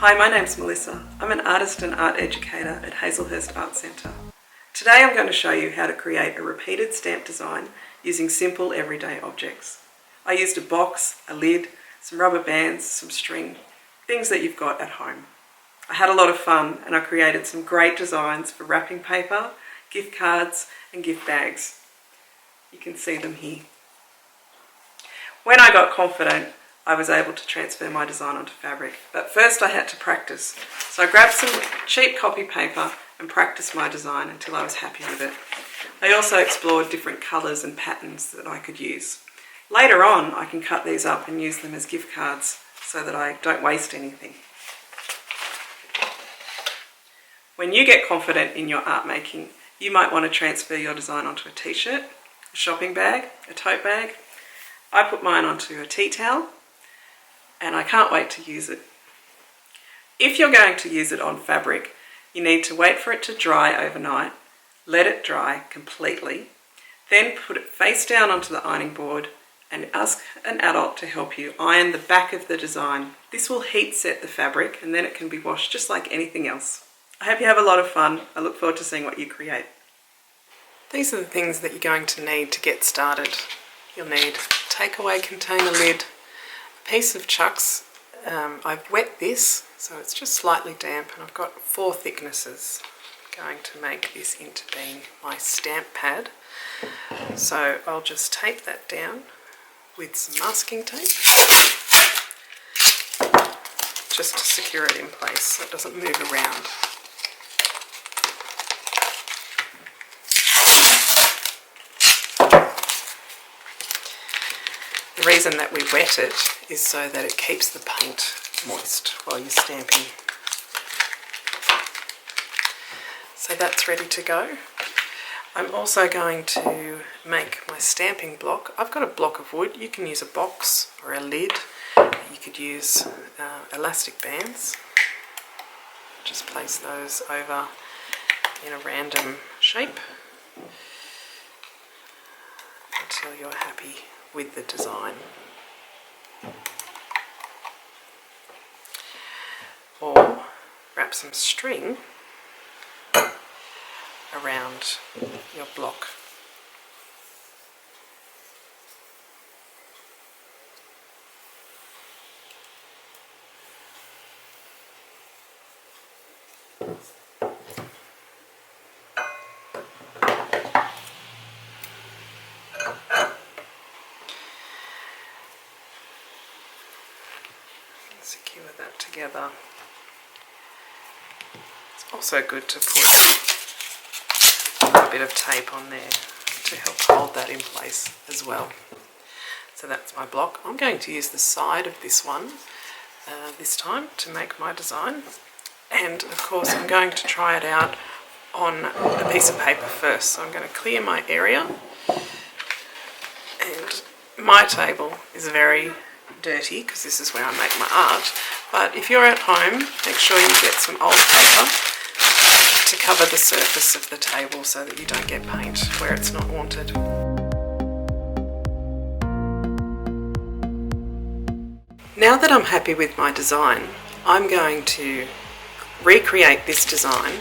Hi, my name's Melissa. I'm an artist and art educator at Hazelhurst Art Centre. Today I'm going to show you how to create a repeated stamp design using simple everyday objects. I used a box, a lid, some rubber bands, some string, things that you've got at home. I had a lot of fun and I created some great designs for wrapping paper, gift cards and gift bags. You can see them here. When I got confident, I was able to transfer my design onto fabric, but first I had to practice. So I grabbed some cheap copy paper and practiced my design until I was happy with it. I also explored different colours and patterns that I could use. Later on, I can cut these up and use them as gift cards so that I don't waste anything. When you get confident in your art making, you might want to transfer your design onto a t-shirt, a shopping bag, a tote bag. I put mine onto a tea towel and I can't wait to use it. If you're going to use it on fabric, you need to wait for it to dry overnight, let it dry completely, then put it face down onto the ironing board and ask an adult to help you iron the back of the design. This will heat set the fabric and then it can be washed just like anything else. I hope you have a lot of fun. I look forward to seeing what you create. These are the things that you're going to need to get started. You'll need a takeaway container lid, a piece of chucks. I've wet this so it's just slightly damp and I've got 4 thicknesses. I'm going to make this into being my stamp pad. So I'll just tape that down with some masking tape just to secure it in place so it doesn't move around. The reason that we wet it is so that it keeps the paint moist while you're stamping. So that's ready to go. I'm also going to make my stamping block. I've got a block of wood. You can use a box or a lid. You could use elastic bands. Just place those over in a random shape until you're happy with the design. Or wrap some string around your block. Secure that together. It's also good to put a bit of tape on there to help hold that in place as well. So that's my block. I'm going to use the side of this one this time to make my design, and of course I'm going to try it out on a piece of paper first. So I'm going to clear my area, and my table is very dirty because this is where I make my art, but if you're at home, make sure you get some old paper to cover the surface of the table so that you don't get paint where it's not wanted. Now that I'm happy with my design, I'm going to recreate this design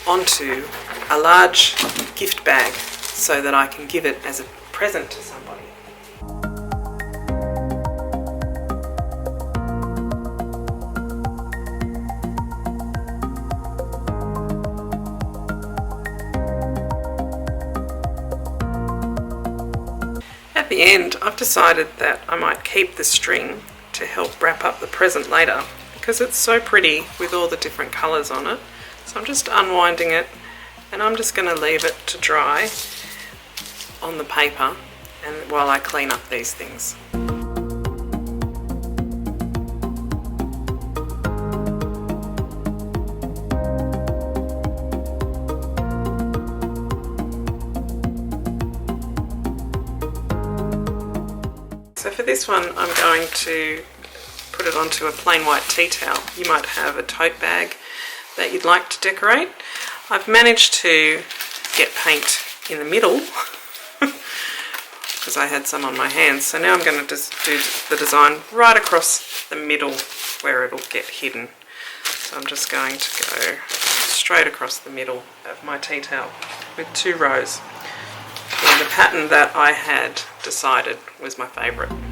onto a large gift bag so that I can give it as a present to somebody. At the end, I've decided that I might keep the string to help wrap up the present later because it's so pretty with all the different colours on it. So I'm just unwinding it and I'm just going to leave it to dry on the paper and while I clean up these things. So for this one, I'm going to put it onto a plain white tea towel. You might have a tote bag that you'd like to decorate. I've managed to get paint in the middle because I had some on my hands. So now I'm going to just do the design right across the middle where it'll get hidden. So I'm just going to go straight across the middle of my tea towel with 2 rows in the pattern that I had decided was my favourite.